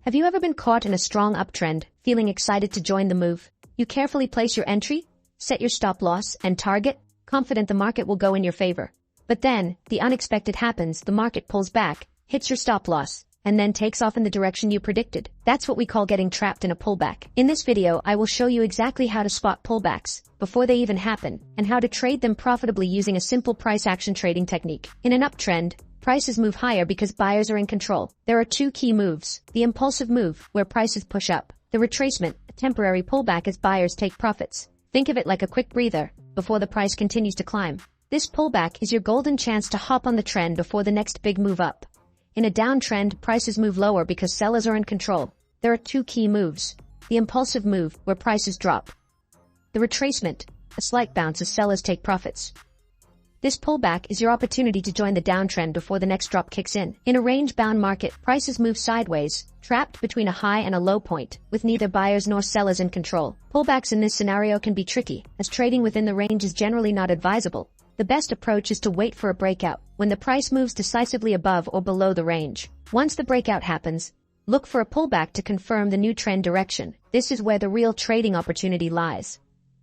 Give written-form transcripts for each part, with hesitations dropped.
Have you ever been caught in a strong uptrend, feeling excited to join the move? You carefully place your entry, set your stop loss and target, confident the market will go in your favor. But then, the unexpected happens, the market pulls back, hits your stop loss, and then takes off in the direction you predicted. That's what we call getting trapped in a pullback. In this video, I will show you exactly how to spot pullbacks before they even happen, and how to trade them profitably using a simple price action trading technique. In an uptrend, prices move higher because buyers are in control. There are two key moves: the impulsive move, where prices push up; the retracement, a temporary pullback as buyers take profits. Think of it like a quick breather before the price continues to climb. This pullback is your golden chance to hop on the trend before the next big move up. In a downtrend, prices move lower because sellers are in control. There are two key moves: the impulsive move, where prices drop; the retracement, a slight bounce as sellers take profits. This pullback is your opportunity to join the downtrend before the next drop kicks in. In a range-bound market, prices move sideways, trapped between a high and a low point, with neither buyers nor sellers in control. Pullbacks in this scenario can be tricky, as trading within the range is generally not advisable. The best approach is to wait for a breakout, when the price moves decisively above or below the range. Once the breakout happens, look for a pullback to confirm the new trend direction. This is where the real trading opportunity lies.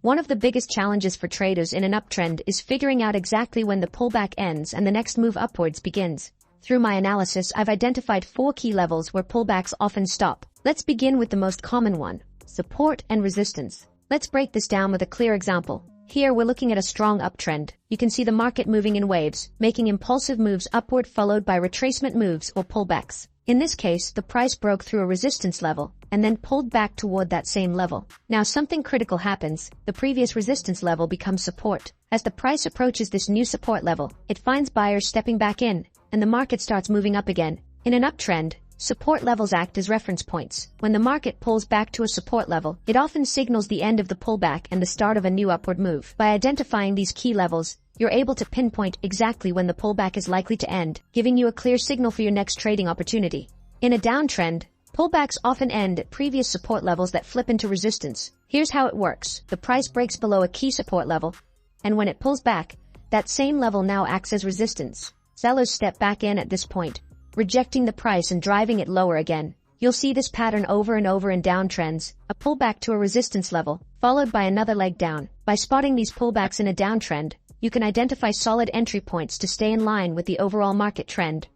One of the biggest challenges for traders in an uptrend is figuring out exactly when the pullback ends and the next move upwards begins. Through my analysis, I've identified 4 key levels where pullbacks often stop. Let's begin with the most common one: support and resistance. Let's break this down with a clear example. Here we're looking at a strong uptrend. You can see the market moving in waves, making impulsive moves upward followed by retracement moves or pullbacks. In this case, the price broke through a resistance level and then pulled back toward that same level. Now something critical happens. The previous resistance level becomes support. As the price approaches this new support level, it finds buyers stepping back in, and the market starts moving up again. In an uptrend, support levels act as reference points. When the market pulls back to a support level, it often signals the end of the pullback and the start of a new upward move. By identifying these key levels, you're able to pinpoint exactly when the pullback is likely to end, giving you a clear signal for your next trading opportunity. In a downtrend, pullbacks often end at previous support levels that flip into resistance. Here's how it works. The price breaks below a key support level, and when it pulls back, that same level now acts as resistance. Sellers step back in at this point, rejecting the price and driving it lower again. You'll see this pattern over and over in downtrends: a pullback to a resistance level, followed by another leg down. By spotting these pullbacks in a downtrend, you can identify solid entry points to stay in line with the overall market trend.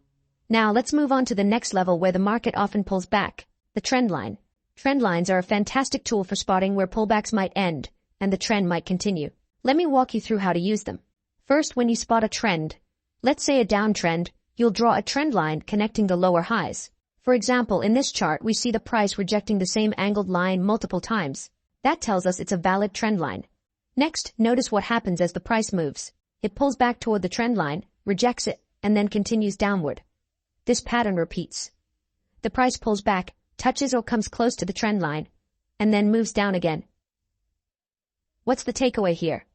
Now let's move on to the next level where the market often pulls back: the trend line. Trend lines are a fantastic tool for spotting where pullbacks might end and the trend might continue. Let me walk you through how to use them. First, when you spot a trend, let's say a downtrend, you'll draw a trend line connecting the lower highs. For example, in this chart, we see the price rejecting the same angled line multiple times. That tells us it's a valid trend line. Next, notice what happens as the price moves. It pulls back toward the trend line, rejects it, and then continues downward. This pattern repeats. The price pulls back, touches or comes close to the trend line, and then moves down again. What's the takeaway here?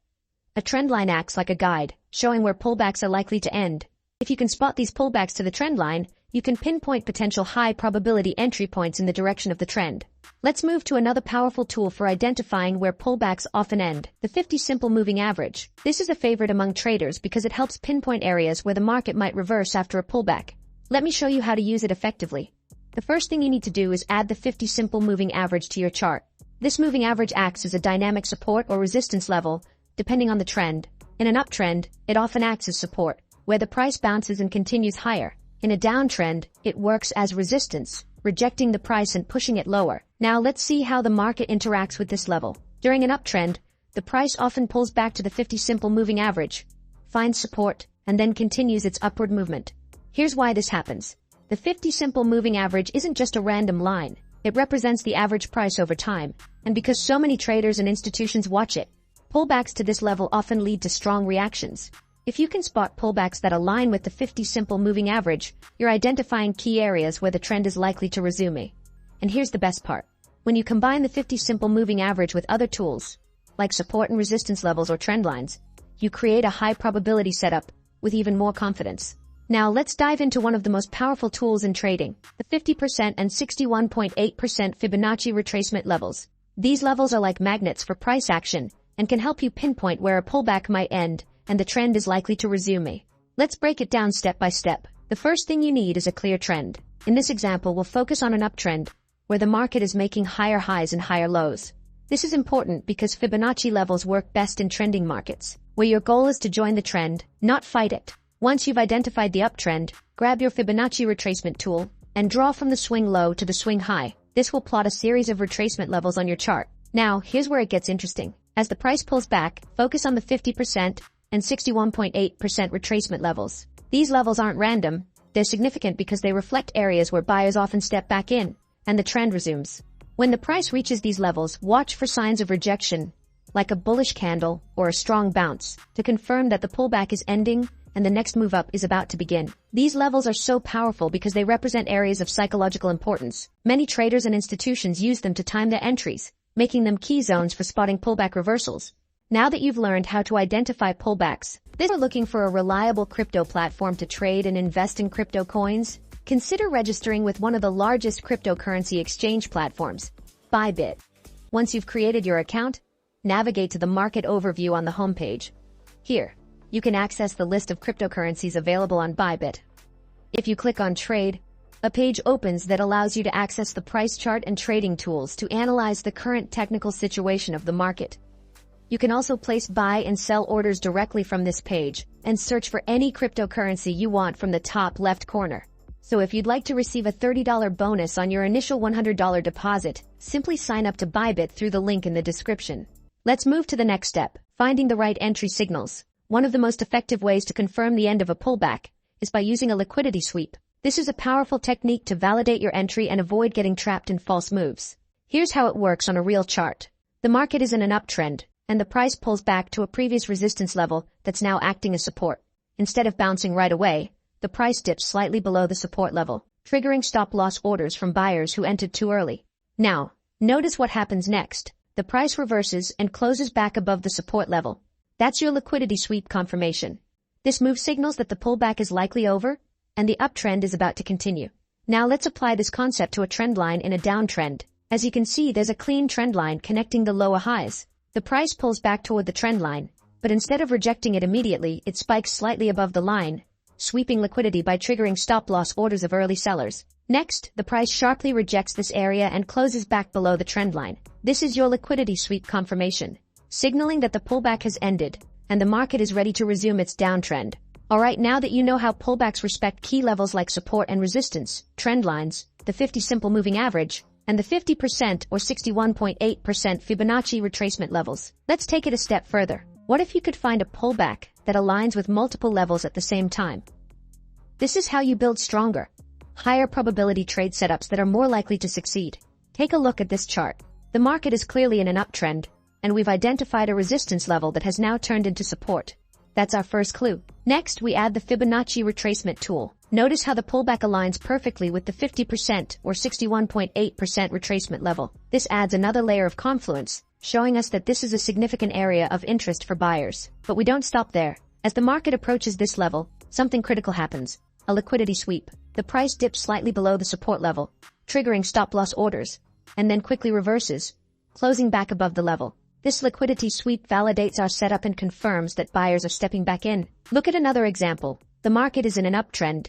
A trend line acts like a guide, showing where pullbacks are likely to end. If you can spot these pullbacks to the trend line, you can pinpoint potential high probability entry points in the direction of the trend. Let's move to another powerful tool for identifying where pullbacks often end: the 50 simple moving average. This is a favorite among traders because it helps pinpoint areas where the market might reverse after a pullback. Let me show you how to use it effectively. The first thing you need to do is add the 50 simple moving average to your chart. This moving average acts as a dynamic support or resistance level, depending on the trend. In an uptrend, it often acts as support, where the price bounces and continues higher. In a downtrend, it works as resistance, rejecting the price and pushing it lower. Now let's see how the market interacts with this level. During an uptrend, the price often pulls back to the 50 simple moving average, finds support, and then continues its upward movement. Here's why this happens. The 50 simple moving average isn't just a random line. It represents the average price over time, and because so many traders and institutions watch it, pullbacks to this level often lead to strong reactions. If you can spot pullbacks that align with the 50 simple moving average, you're identifying key areas where the trend is likely to resume. And here's the best part. When you combine the 50 simple moving average with other tools, like support and resistance levels or trend lines, you create a high probability setup with even more confidence. Now let's dive into one of the most powerful tools in trading: the 50% and 61.8% Fibonacci retracement levels. These levels are like magnets for price action and can help you pinpoint where a pullback might end and the trend is likely to resume. Let's break it down step by step. The first thing you need is a clear trend. In this example, we'll focus on an uptrend, where the market is making higher highs and higher lows. This is important because Fibonacci levels work best in trending markets, where your goal is to join the trend, not fight it. Once you've identified the uptrend, grab your Fibonacci retracement tool and draw from the swing low to the swing high. This will plot a series of retracement levels on your chart. Now, here's where it gets interesting. As the price pulls back, focus on the 50% and 61.8% retracement levels. These levels aren't random. They're significant because they reflect areas where buyers often step back in, and the trend resumes. When the price reaches these levels, watch for signs of rejection, like a bullish candle or a strong bounce, to confirm that the pullback is ending and the next move up is about to begin. These levels are so powerful because they represent areas of psychological importance. Many traders and institutions use them to time their entries, making them key zones for spotting pullback reversals. Now that you've learned how to identify pullbacks, if you're looking for a reliable crypto platform to trade and invest in crypto coins, consider registering with one of the largest cryptocurrency exchange platforms, Bybit. Once you've created your account, navigate to the market overview on the homepage. Here, you can access the list of cryptocurrencies available on Bybit. If you click on Trade, a page opens that allows you to access the price chart and trading tools to analyze the current technical situation of the market. You can also place buy and sell orders directly from this page and search for any cryptocurrency you want from the top left corner. So if you'd like to receive a $30 bonus on your initial $100 deposit, simply sign up to Bybit through the link in the description. Let's move to the next step, finding the right entry signals. One of the most effective ways to confirm the end of a pullback is by using a liquidity sweep. This is a powerful technique to validate your entry and avoid getting trapped in false moves. Here's how it works on a real chart. The market is in an uptrend, and the price pulls back to a previous resistance level that's now acting as support. Instead of bouncing right away, the price dips slightly below the support level, triggering stop-loss orders from buyers who entered too early. Now, notice what happens next. The price reverses and closes back above the support level. That's your liquidity sweep confirmation. This move signals that the pullback is likely over, and the uptrend is about to continue. Now let's apply this concept to a trend line in a downtrend. As you can see, there's a clean trend line connecting the lower highs. The price pulls back toward the trend line, but instead of rejecting it immediately, it spikes slightly above the line, sweeping liquidity by triggering stop-loss orders of early sellers. Next, the price sharply rejects this area and closes back below the trend line. This is your liquidity sweep confirmation, signaling that the pullback has ended and the market is ready to resume its downtrend. Alright, now that you know how pullbacks respect key levels like support and resistance, trend lines, the 50 simple moving average, and the 50% or 61.8% Fibonacci retracement levels, let's take it a step further. What if you could find a pullback that aligns with multiple levels at the same time? This is how you build stronger, higher probability trade setups that are more likely to succeed. Take a look at this chart. The market is clearly in an uptrend, and we've identified a resistance level that has now turned into support. That's our first clue. Next, we add the Fibonacci retracement tool. Notice how the pullback aligns perfectly with the 50% or 61.8% retracement level. This adds another layer of confluence, showing us that this is a significant area of interest for buyers. But we don't stop there. As the market approaches this level, something critical happens. A liquidity sweep. The price dips slightly below the support level, triggering stop-loss orders, and then quickly reverses, closing back above the level. This liquidity sweep validates our setup and confirms that buyers are stepping back in. Look at another example. The market is in an uptrend,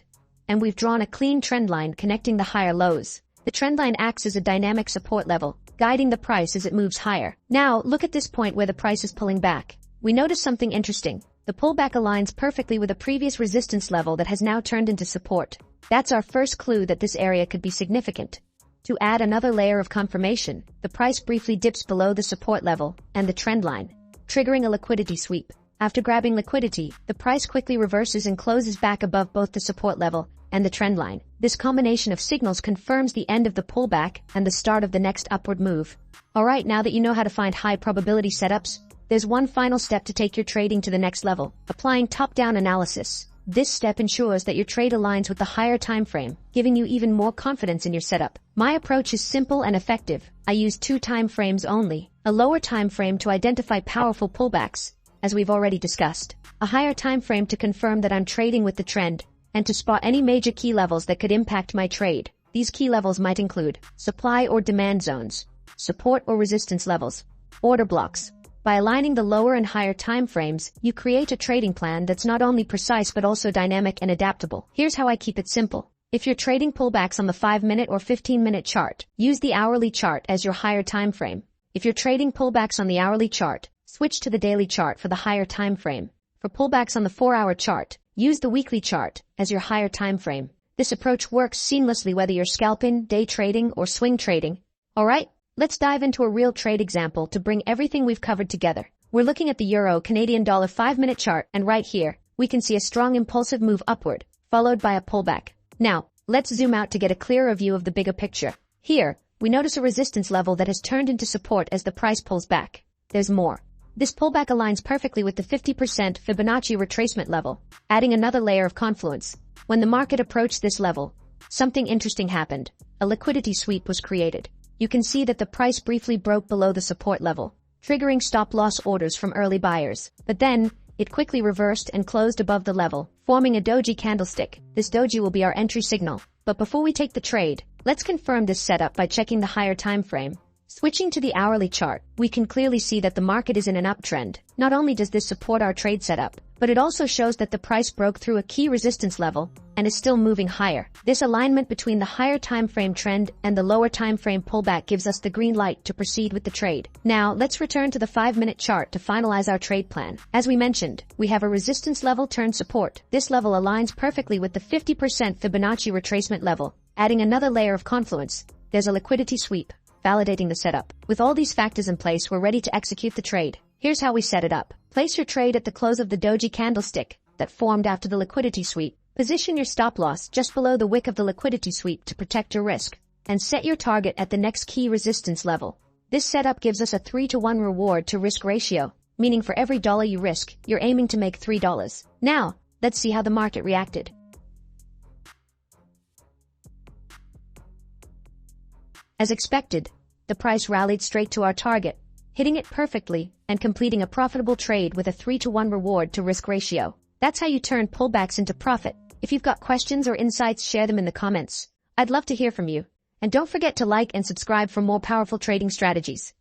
and we've drawn a clean trend line connecting the higher lows. The trend line acts as a dynamic support level, guiding the price as it moves higher. Now, look at this point where the price is pulling back. We notice something interesting. The pullback aligns perfectly with a previous resistance level that has now turned into support. That's our first clue that this area could be significant. To add another layer of confirmation, the price briefly dips below the support level and the trend line, triggering a liquidity sweep. After grabbing liquidity, the price quickly reverses and closes back above both the support level and the trend line. This combination of signals confirms the end of the pullback and the start of the next upward move. Alright, now that you know how to find high probability setups, there's one final step to take your trading to the next level: applying top-down analysis. This step ensures that your trade aligns with the higher time frame, giving you even more confidence in your setup. My approach is simple and effective. I use 2 time frames only: a lower time frame to identify powerful pullbacks, as we've already discussed, a higher time frame to confirm that I'm trading with the trend, and to spot any major key levels that could impact my trade. These key levels might include supply or demand zones, support or resistance levels, order blocks. By aligning the lower and higher time frames, you create a trading plan that's not only precise but also dynamic and adaptable. Here's how I keep it simple. If you're trading pullbacks on the 5-minute or 15-minute chart, use the hourly chart as your higher time frame. If you're trading pullbacks on the hourly chart, switch to the daily chart for the higher time frame. For pullbacks on the 4-hour chart, use the weekly chart as your higher time frame. This approach works seamlessly whether you're scalping, day trading, or swing trading. Alright, let's dive into a real trade example to bring everything we've covered together. We're looking at the Euro-Canadian dollar 5-minute chart, and right here, we can see a strong impulsive move upward, followed by a pullback. Now, let's zoom out to get a clearer view of the bigger picture. Here, we notice a resistance level that has turned into support as the price pulls back. There's more. This pullback aligns perfectly with the 50% Fibonacci retracement level, adding another layer of confluence. When the market approached this level, something interesting happened. A liquidity sweep was created. You can see that the price briefly broke below the support level, triggering stop-loss orders from early buyers. But then, it quickly reversed and closed above the level, forming a doji candlestick. This doji will be our entry signal. But before we take the trade, let's confirm this setup by checking the higher time frame. Switching to the hourly chart, we can clearly see that the market is in an uptrend. Not only does this support our trade setup, but it also shows that the price broke through a key resistance level and is still moving higher. This alignment between the higher time frame trend and the lower time frame pullback gives us the green light to proceed with the trade. Now, let's return to the 5-minute chart to finalize our trade plan. As we mentioned, we have a resistance level turned support. This level aligns perfectly with the 50% Fibonacci retracement level, adding another layer of confluence. There's a liquidity sweep, validating the setup. With all these factors in place, we're ready to execute the trade. Here's how we set it up. Place your trade at the close of the doji candlestick that formed after the liquidity sweep. Position your stop loss just below the wick of the liquidity sweep to protect your risk, and set your target at the next key resistance level. This setup gives us a 3-to-1 reward to risk ratio, meaning for every dollar you risk, you're aiming to make $3. Now, let's see how the market reacted. As expected, the price rallied straight to our target, hitting it perfectly and completing a profitable trade with a 3-to-1 reward to risk ratio. That's how you turn pullbacks into profit. If you've got questions or insights, share them in the comments. I'd love to hear from you. And don't forget to like and subscribe for more powerful trading strategies.